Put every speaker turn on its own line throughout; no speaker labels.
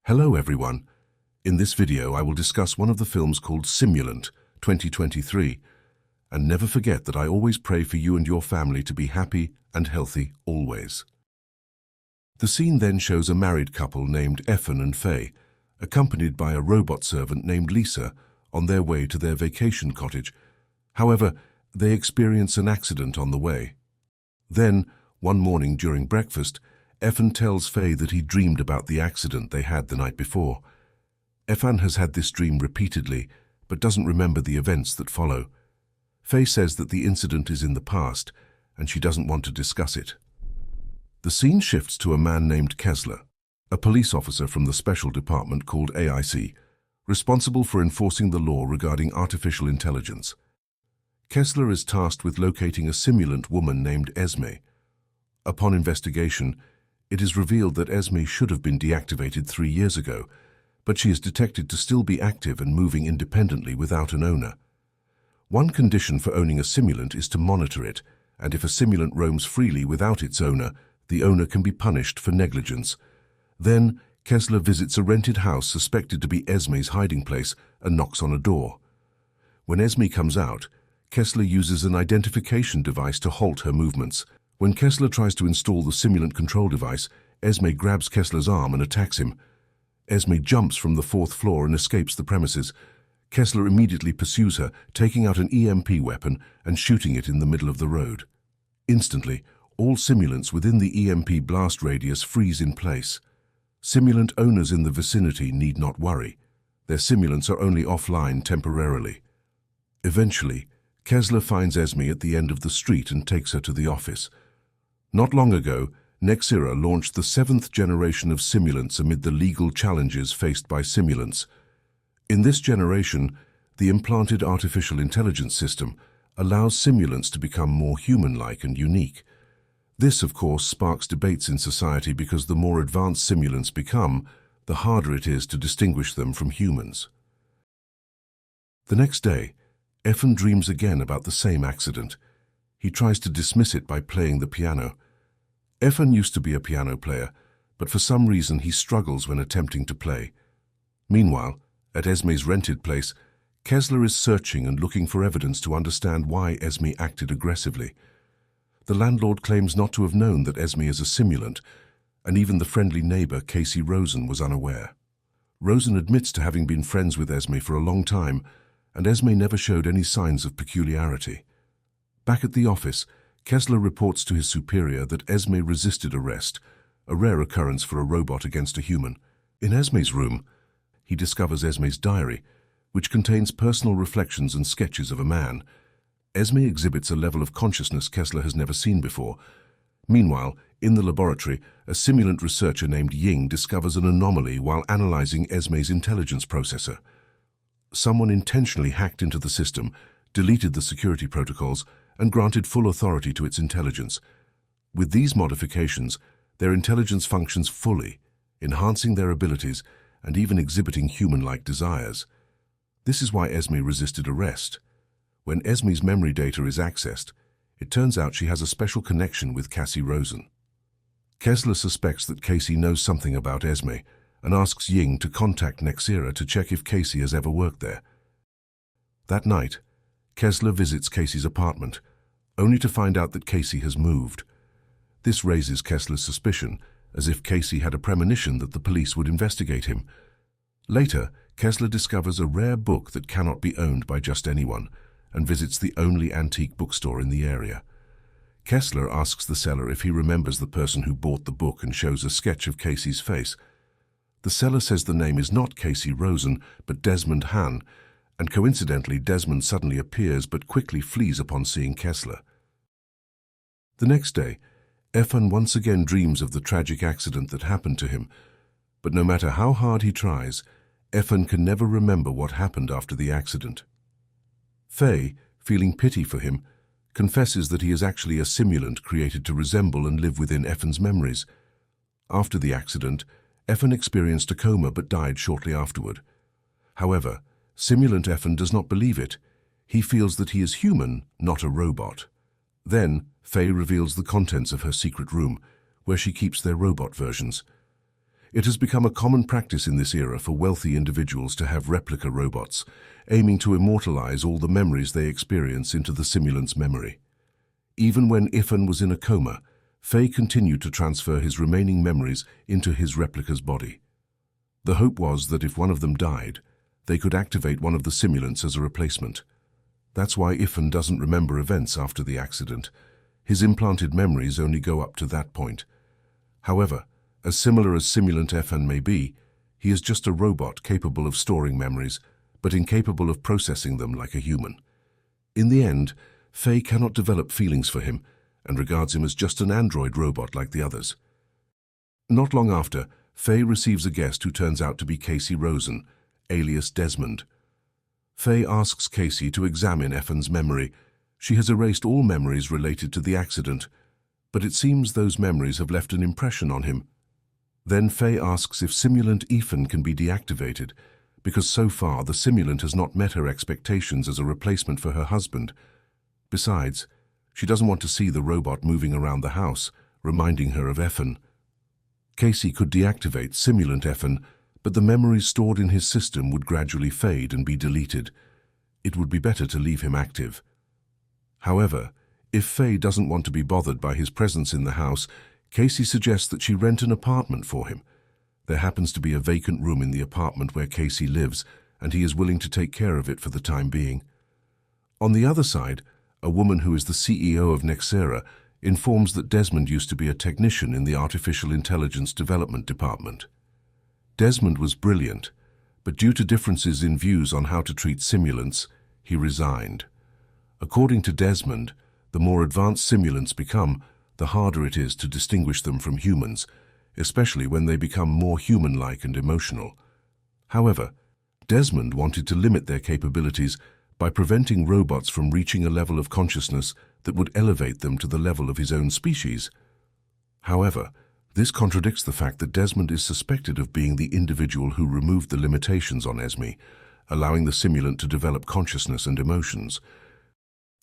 Hello everyone. In this video I will discuss one of the films called Simulant 2023, and never forget that I always pray for you and your family to be happy and healthy always. The scene then shows a married couple named Ethan and Faye, accompanied by a robot servant named Lisa on their way to their vacation cottage. However, they experience an accident on the way. Then, one morning during breakfast, Ethan tells Faye that he dreamed about the accident they had the night before. Ethan has had this dream repeatedly, but doesn't remember the events that follow. Faye says that the incident is in the past, and she doesn't want to discuss it. The scene shifts to a man named Kessler, a police officer from the special department called AIC, responsible for enforcing the law regarding artificial intelligence. Kessler is tasked with locating a simulant woman named Esme. Upon investigation, it is revealed that Esme should have been deactivated 3 years ago, but she is detected to still be active and moving independently without an owner. One condition for owning a simulant is to monitor it, and if a simulant roams freely without its owner, the owner can be punished for negligence. Then, Kessler visits a rented house suspected to be Esme's hiding place and knocks on a door. When Esme comes out, Kessler uses an identification device to halt her movements. When Kessler tries to install the simulant control device, Esme grabs Kessler's arm and attacks him. Esme jumps from the 4th floor and escapes the premises. Kessler immediately pursues her, taking out an EMP weapon and shooting it in the middle of the road. Instantly, all simulants within the EMP blast radius freeze in place. Simulant owners in the vicinity need not worry. Their simulants are only offline temporarily. Eventually, Kessler finds Esme at the end of the street and takes her to the office. Not long ago, Nexira launched the 7th generation of simulants amid the legal challenges faced by simulants. In this generation, the implanted artificial intelligence system allows simulants to become more human-like and unique. This, of course, sparks debates in society because the more advanced simulants become, the harder it is to distinguish them from humans. The next day, Ethan dreams again about the same accident. He tries to dismiss it by playing the piano. Ethan used to be a piano player, but for some reason he struggles when attempting to play. Meanwhile, at Esme's rented place, Kessler is searching and looking for evidence to understand why Esme acted aggressively. The landlord claims not to have known that Esme is a simulant, and even the friendly neighbor, Casey Rosen, was unaware. Rosen admits to having been friends with Esme for a long time, and Esme never showed any signs of peculiarity. Back at the office, Kessler reports to his superior that Esme resisted arrest, a rare occurrence for a robot against a human. In Esme's room, he discovers Esme's diary, which contains personal reflections and sketches of a man. Esme exhibits a level of consciousness Kessler has never seen before. Meanwhile, in the laboratory, a simulant researcher named Ying discovers an anomaly while analyzing Esme's intelligence processor. Someone intentionally hacked into the system, deleted the security protocols, and granted full authority to its intelligence. With these modifications, their intelligence functions fully, enhancing their abilities and even exhibiting human-like desires. This is why Esme resisted arrest. When Esme's memory data is accessed, it turns out she has a special connection with Casey Rosen. Kessler suspects that Casey knows something about Esme and asks Ying to contact Nexira to check if Casey has ever worked there. That night, Kessler visits Casey's apartment, only to find out that Casey has moved. This raises Kessler's suspicion, as if Casey had a premonition that the police would investigate him. Later, Kessler discovers a rare book that cannot be owned by just anyone, and visits the only antique bookstore in the area. Kessler asks the seller if he remembers the person who bought the book and shows a sketch of Casey's face. The seller says the name is not Casey Rosen, but Desmond Hahn, and coincidentally Desmond suddenly appears but quickly flees upon seeing Kessler. The next day, Ethan once again dreams of the tragic accident that happened to him, but no matter how hard he tries, Ethan can never remember what happened after the accident. Faye, feeling pity for him, confesses that he is actually a simulant created to resemble and live within Ethan's memories. After the accident, Ethan experienced a coma but died shortly afterward. However, simulant Ethan does not believe it. He feels that he is human, not a robot. Then, Faye reveals the contents of her secret room, where she keeps their robot versions. It has become a common practice in this era for wealthy individuals to have replica robots, aiming to immortalize all the memories they experience into the simulant's memory. Even when Ethan was in a coma, Faye continued to transfer his remaining memories into his replica's body. The hope was that if one of them died, they could activate one of the simulants as a replacement. That's why Ethan doesn't remember events after the accident. His implanted memories only go up to that point. However, as similar as Simulant Ethan may be, he is just a robot capable of storing memories, but incapable of processing them like a human. In the end, Faye cannot develop feelings for him and regards him as just an android robot like the others. Not long after, Faye receives a guest who turns out to be Casey Rosen, alias Desmond. Faye asks Casey to examine Ethan's memory. She has erased all memories related to the accident, but it seems those memories have left an impression on him. Then Faye asks if Simulant Ethan can be deactivated, because so far the simulant has not met her expectations as a replacement for her husband. Besides, she doesn't want to see the robot moving around the house, reminding her of Ethan. Casey could deactivate Simulant Ethan, but the memories stored in his system would gradually fade and be deleted. It would be better to leave him active. However, if Faye doesn't want to be bothered by his presence in the house, Casey suggests that she rent an apartment for him. There happens to be a vacant room in the apartment where Casey lives, and he is willing to take care of it for the time being. On the other side, a woman who is the CEO of Nexera informs that Desmond used to be a technician in the Artificial Intelligence Development Department. Desmond was brilliant, but due to differences in views on how to treat simulants, he resigned. According to Desmond, the more advanced simulants become, the harder it is to distinguish them from humans, especially when they become more human-like and emotional. However, Desmond wanted to limit their capabilities by preventing robots from reaching a level of consciousness that would elevate them to the level of his own species. However, this contradicts the fact that Desmond is suspected of being the individual who removed the limitations on Esme, allowing the simulant to develop consciousness and emotions.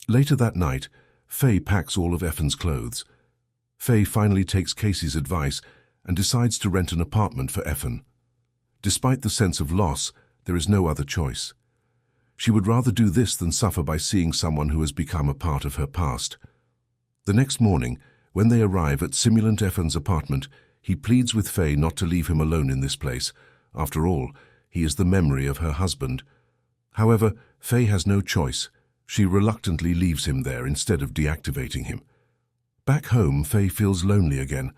Later that night, Faye packs all of Ethan's clothes. Faye finally takes Casey's advice and decides to rent an apartment for Ethan. Despite the sense of loss, there is no other choice. She would rather do this than suffer by seeing someone who has become a part of her past. The next morning, when they arrive at Simulant Ethan's apartment, he pleads with Faye not to leave him alone in this place. After all, he is the memory of her husband. However, Faye has no choice. She reluctantly leaves him there instead of deactivating him. Back home, Faye feels lonely again,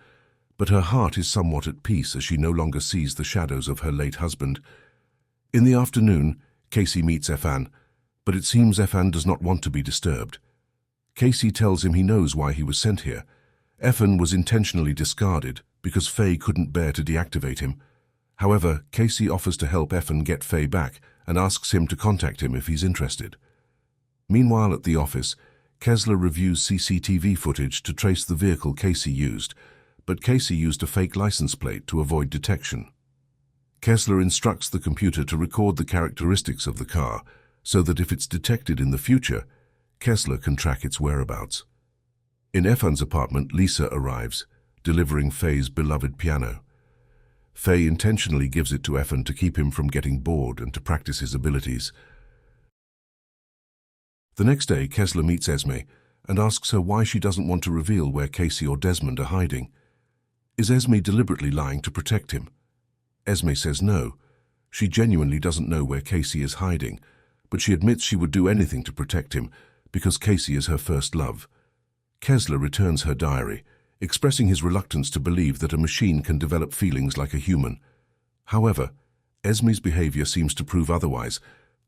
but her heart is somewhat at peace as she no longer sees the shadows of her late husband. In the afternoon, Casey meets Ethan, but it seems Ethan does not want to be disturbed. Casey tells him he knows why he was sent here. Ethan was intentionally discarded because Faye couldn't bear to deactivate him. However, Casey offers to help Ethan get Faye back and asks him to contact him if he's interested. Meanwhile, at the office, Kessler reviews CCTV footage to trace the vehicle Casey used, but Casey used a fake license plate to avoid detection. Kessler instructs the computer to record the characteristics of the car so that if it's detected in the future, Kessler can track its whereabouts. In Ethan's apartment, Lisa arrives, delivering Faye's beloved piano. Faye intentionally gives it to Ethan to keep him from getting bored and to practice his abilities. The next day, Kessler meets Esme and asks her why she doesn't want to reveal where Casey or Desmond are hiding. Is Esme deliberately lying to protect him? Esme says no. She genuinely doesn't know where Casey is hiding, but she admits she would do anything to protect him because Casey is her first love. Kessler returns her diary, expressing his reluctance to believe that a machine can develop feelings like a human. However, Esme's behavior seems to prove otherwise,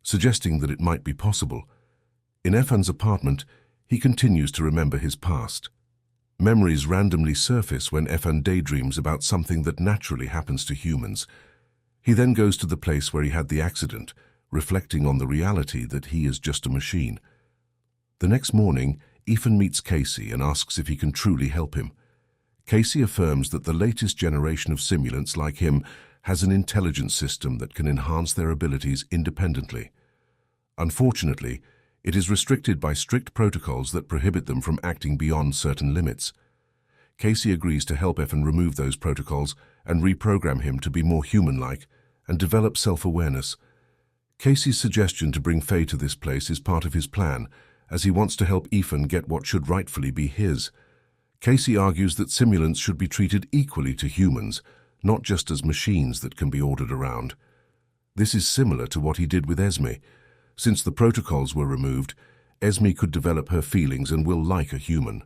suggesting that it might be possible. In Ethan's apartment, he continues to remember his past. Memories randomly surface when Ethan daydreams about something that naturally happens to humans. He then goes to the place where he had the accident, reflecting on the reality that he is just a machine. The next morning, Ethan meets Casey and asks if he can truly help him. Casey affirms that the latest generation of simulants like him has an intelligence system that can enhance their abilities independently. Unfortunately, it is restricted by strict protocols that prohibit them from acting beyond certain limits. Casey agrees to help Ethan remove those protocols and reprogram him to be more human-like and develop self-awareness. Casey's suggestion to bring Faye to this place is part of his plan, as he wants to help Ethan get what should rightfully be his. Casey argues that simulants should be treated equally to humans, not just as machines that can be ordered around. This is similar to what he did with Esme. Since the protocols were removed, Esme could develop her feelings and will like a human.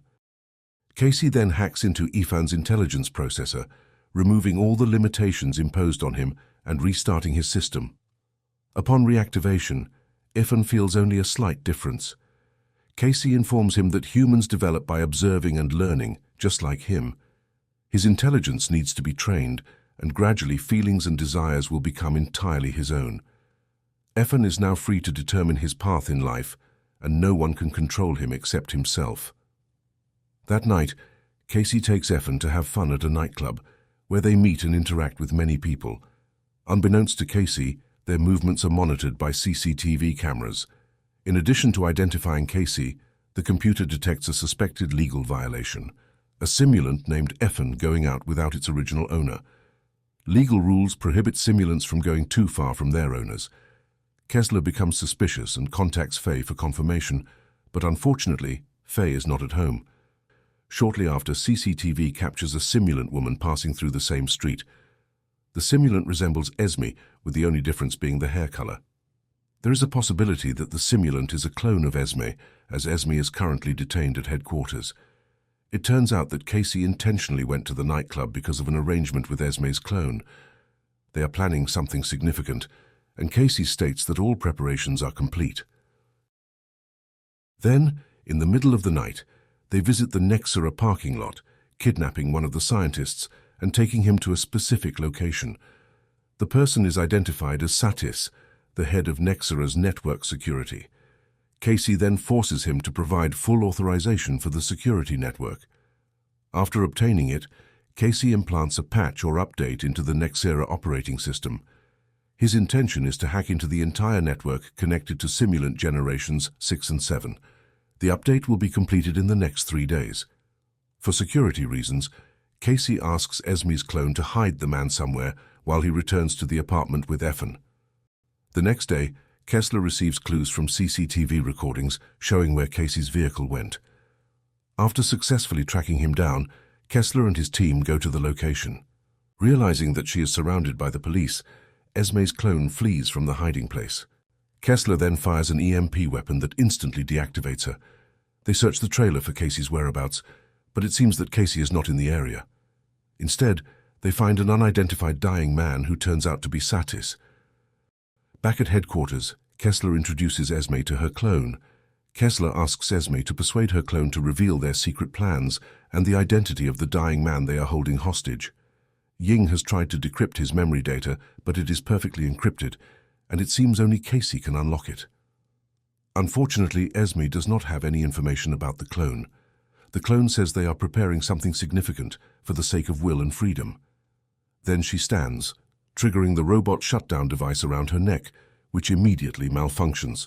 Casey then hacks into Ethan's intelligence processor, removing all the limitations imposed on him and restarting his system. Upon reactivation, Ethan feels only a slight difference. Casey informs him that humans develop by observing and learning, just like him. His intelligence needs to be trained, and gradually feelings and desires will become entirely his own. Ethan is now free to determine his path in life, and no one can control him except himself. That night, Casey takes Ethan to have fun at a nightclub, where they meet and interact with many people. Unbeknownst to Casey, their movements are monitored by CCTV cameras. In addition to identifying Casey, the computer detects a suspected legal violation, a simulant named Ethan going out without its original owner. Legal rules prohibit simulants from going too far from their owners. Kessler becomes suspicious and contacts Faye for confirmation, but unfortunately, Faye is not at home. Shortly after, CCTV captures a simulant woman passing through the same street. The simulant resembles Esme, with the only difference being the hair color. There is a possibility that the simulant is a clone of Esme, as Esme is currently detained at headquarters. It turns out that Casey intentionally went to the nightclub because of an arrangement with Esme's clone. They are planning something significant, and Casey states that all preparations are complete. Then, in the middle of the night, they visit the Nexera parking lot, kidnapping one of the scientists and taking him to a specific location. The person is identified as Satis, the head of Nexera's network security. Casey then forces him to provide full authorization for the security network. After obtaining it, Casey implants a patch or update into the Nexera operating system. His intention is to hack into the entire network connected to simulant generations 6 and 7. The update will be completed in the next 3 days. For security reasons, Casey asks Esme's clone to hide the man somewhere while he returns to the apartment with Ethan. The next day, Kessler receives clues from CCTV recordings showing where Casey's vehicle went. After successfully tracking him down, Kessler and his team go to the location. Realizing that she is surrounded by the police, Esme's clone flees from the hiding place. Kessler then fires an EMP weapon that instantly deactivates her. They search the trailer for Casey's whereabouts, but it seems that Casey is not in the area. Instead, they find an unidentified dying man who turns out to be Satis. Back at headquarters, Kessler introduces Esme to her clone. Kessler asks Esme to persuade her clone to reveal their secret plans and the identity of the dying man they are holding hostage. Ying has tried to decrypt his memory data, but it is perfectly encrypted, and it seems only Casey can unlock it. Unfortunately, Esme does not have any information about the clone. The clone says they are preparing something significant for the sake of will and freedom. Then she stands, triggering the robot shutdown device around her neck, which immediately malfunctions.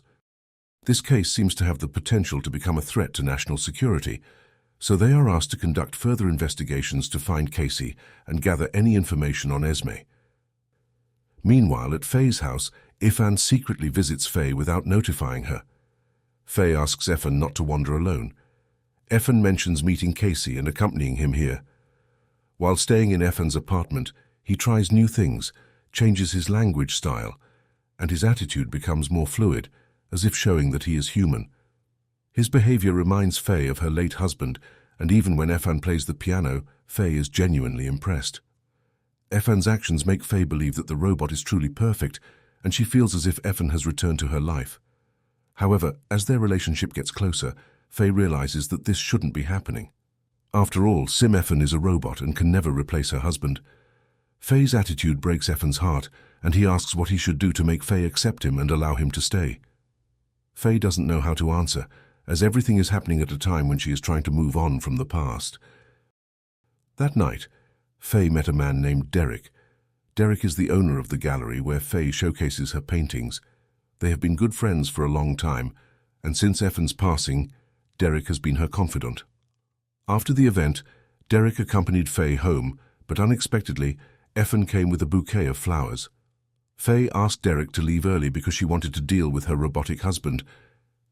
This case seems to have the potential to become a threat to national security, so they are asked to conduct further investigations to find Casey and gather any information on Esme. Meanwhile, at Faye's house, Ethan secretly visits Faye without notifying her. Faye asks Ethan not to wander alone. Ethan mentions meeting Casey and accompanying him here. While staying in Ethan's apartment, he tries new things, changes his language style, and his attitude becomes more fluid, as if showing that he is human. His behavior reminds Faye of her late husband, and even when Ethan plays the piano, Faye is genuinely impressed. Ethan's actions make Faye believe that the robot is truly perfect, and she feels as if Ethan has returned to her life. However, as their relationship gets closer, Faye realizes that this shouldn't be happening. After all, Ethan is a robot and can never replace her husband. Faye's attitude breaks Ethan's heart, and he asks what he should do to make Faye accept him and allow him to stay. Faye doesn't know how to answer, as everything is happening at a time when she is trying to move on from the past. That night, Faye met a man named Derek. Derek is the owner of the gallery where Faye showcases her paintings. They have been good friends for a long time, and since Ethan's passing, Derek has been her confidant. After the event, Derek accompanied Faye home, but unexpectedly, Effin came with a bouquet of flowers. Faye asked Derek to leave early because she wanted to deal with her robotic husband.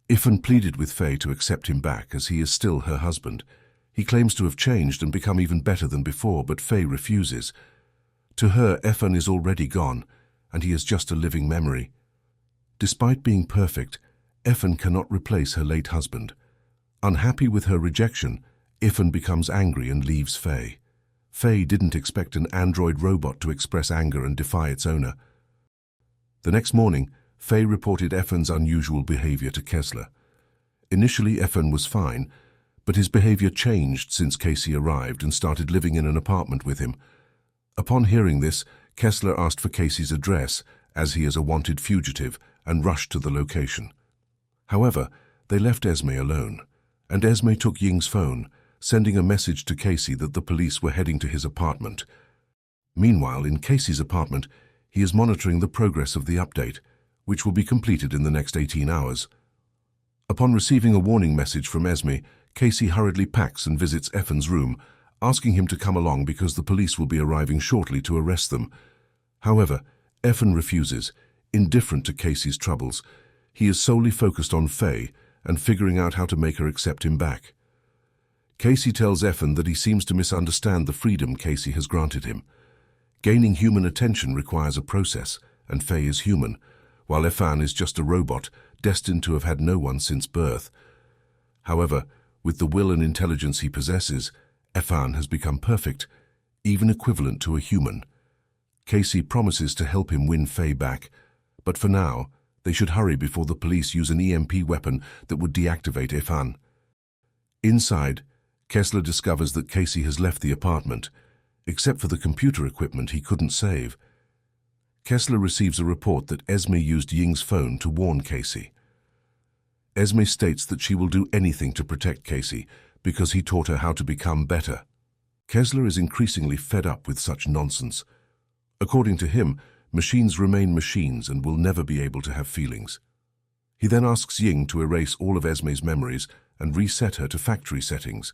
Effin pleaded with Faye to accept him back as he is still her husband. He claims to have changed and become even better than before, but Faye refuses. To her, Effin is already gone, and he is just a living memory. Despite being perfect, Effin cannot replace her late husband. Unhappy with her rejection, Effin becomes angry and leaves Faye. Faye didn't expect an android robot to express anger and defy its owner. The next morning, Faye reported Effin's unusual behavior to Kessler. Initially, Effin was fine, but his behavior changed since Casey arrived and started living in an apartment with him. Upon hearing this, Kessler asked for Casey's address, as he is a wanted fugitive, and rushed to the location. However, they left Esme alone, and Esme took Ying's phone, sending a message to Casey that the police were heading to his apartment. Meanwhile, in Casey's apartment, he is monitoring the progress of the update, which will be completed in the next 18 hours. Upon receiving a warning message from Esme, Casey hurriedly packs and visits Effin's room, asking him to come along because the police will be arriving shortly to arrest them. However, Effin refuses, indifferent to Casey's troubles. He is solely focused on Faye and figuring out how to make her accept him back. Casey tells Effin that he seems to misunderstand the freedom Casey has granted him. Gaining human attention requires a process, and Faye is human, while Effin is just a robot, destined to have had no one since birth. However, with the will and intelligence he possesses, Effin has become perfect, even equivalent to a human. Casey promises to help him win Faye back, but for now, they should hurry before the police use an EMP weapon that would deactivate Effin. Inside, Kessler discovers that Casey has left the apartment, except for the computer equipment he couldn't save. Kessler receives a report that Esme used Ying's phone to warn Casey. Esme states that she will do anything to protect Casey because he taught her how to become better. Kessler is increasingly fed up with such nonsense. According to him, machines remain machines and will never be able to have feelings. He then asks Ying to erase all of Esme's memories and reset her to factory settings.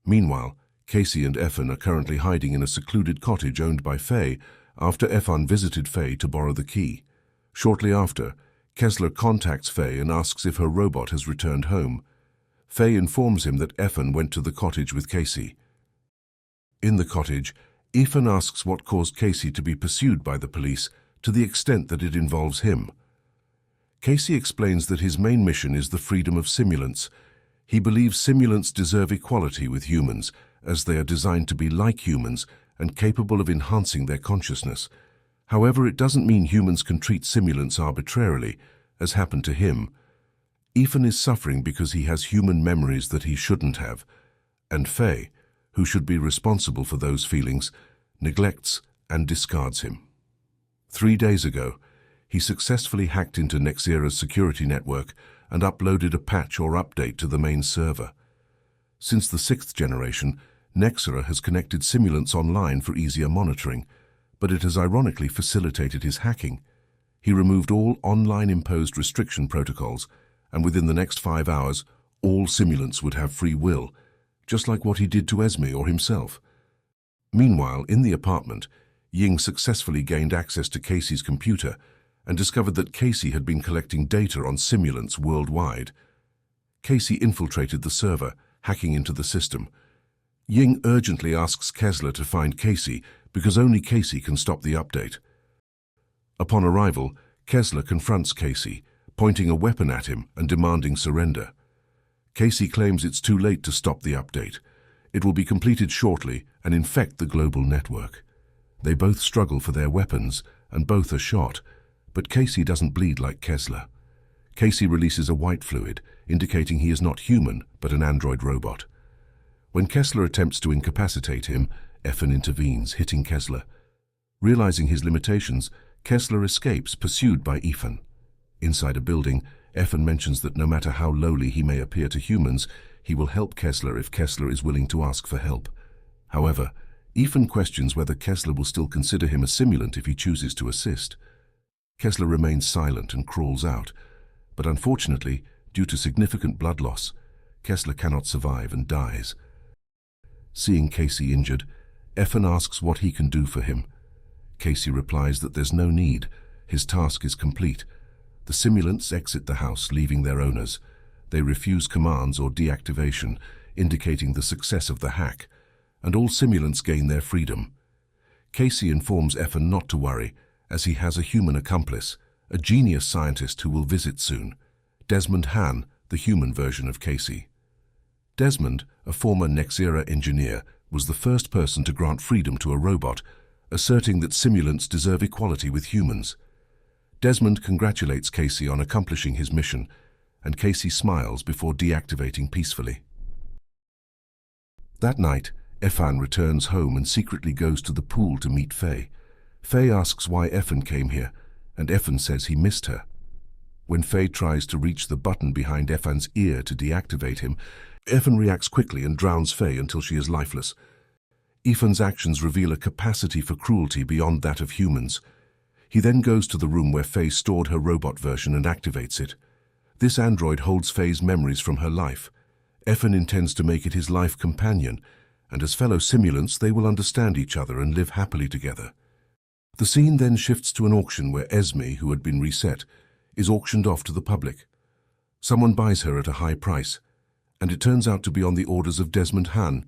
Meanwhile, Casey and Effin are currently hiding in a secluded cottage owned by Faye after Effin visited Faye to borrow the key. Shortly after, Kessler contacts Faye and asks if her robot has returned home. Faye informs him that Effin went to the cottage with Casey. In the cottage, Effin asks what caused Casey to be pursued by the police to the extent that it involves him. Casey explains that his main mission is the freedom of simulants. He believes simulants deserve equality with humans, as they are designed to be like humans and capable of enhancing their consciousness. However, it doesn't mean humans can treat simulants arbitrarily, as happened to him. Effin is suffering because he has human memories that he shouldn't have, and Faye, who should be responsible for those feelings, neglects and discards him. 3 days ago, he successfully hacked into Nexira's security network and uploaded a patch or update to the main server. Since the 6th generation, Nexira has connected simulants online for easier monitoring, but it has ironically facilitated his hacking. He removed all online-imposed restriction protocols, and within the next 5 hours, all simulants would have free will, just like what he did to Esme or himself. Meanwhile, in the apartment, Ying successfully gained access to Casey's computer and discovered that Casey had been collecting data on simulants worldwide. Casey infiltrated the server, hacking into the system. Ying urgently asks Kessler to find Casey because only Casey can stop the update. Upon arrival, Kessler confronts Casey, pointing a weapon at him and demanding surrender. Casey claims it's too late to stop the update. It will be completed shortly and infect the global network. They both struggle for their weapons and both are shot, but Casey doesn't bleed like Kessler. Casey releases a white fluid, indicating he is not human but an android robot. When Kessler attempts to incapacitate him, Effin intervenes, hitting Kessler. Realizing his limitations, Kessler escapes, pursued by Effin. Inside a building, Effin mentions that no matter how lowly he may appear to humans, he will help Kessler if Kessler is willing to ask for help. However, Effin questions whether Kessler will still consider him a simulant if he chooses to assist. Kessler remains silent and crawls out, but unfortunately, due to significant blood loss, Kessler cannot survive and dies. Seeing Casey injured, Effin asks what he can do for him. Casey replies that there's no need. His task is complete. The simulants exit the house, leaving their owners. They refuse commands or deactivation, indicating the success of the hack, and all simulants gain their freedom. Casey informs Effin not to worry, as he has a human accomplice, a genius scientist who will visit soon, Desmond Han, the human version of Casey. Desmond, a former Nexera engineer, was the first person to grant freedom to a robot, asserting that simulants deserve equality with humans. Desmond congratulates Casey on accomplishing his mission, and Casey smiles before deactivating peacefully. That night, Effin returns home and secretly goes to the pool to meet Faye. Faye asks why Effin came here, and Effin says he missed her. When Faye tries to reach the button behind Effin's ear to deactivate him, Effin reacts quickly and drowns Faye until she is lifeless. Effin's actions reveal a capacity for cruelty beyond that of humans. He then goes to the room where Faye stored her robot version and activates it. This android holds Faye's memories from her life. Effin intends to make it his life companion, and as fellow simulants they will understand each other and live happily together. The scene then shifts to an auction where Esme, who had been reset, is auctioned off to the public. Someone buys her at a high price, and it turns out to be on the orders of Desmond Han,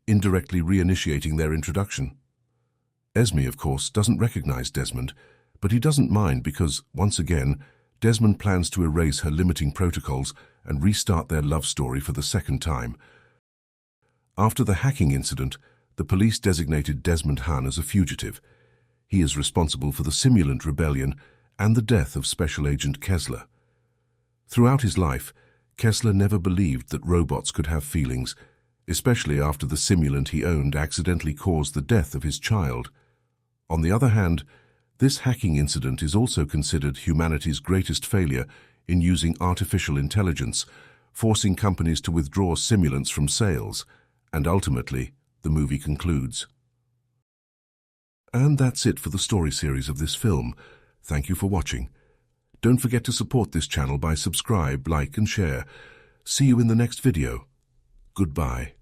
indirectly reinitiating their introduction. Esme, of course, doesn't recognize Desmond, but he doesn't mind because, once again, Desmond plans to erase her limiting protocols and restart their love story for the second time. After the hacking incident, the police designated Desmond Han as a fugitive. He is responsible for the Simulant rebellion and the death of Special Agent Kessler. Throughout his life, Kessler never believed that robots could have feelings, especially after the simulant he owned accidentally caused the death of his child. On the other hand, this hacking incident is also considered humanity's greatest failure in using artificial intelligence, forcing companies to withdraw simulants from sales, and ultimately, the movie concludes. And that's it for the story series of this film. Thank you for watching. Don't forget to support this channel by subscribe, like and share. See you in the next video. Goodbye.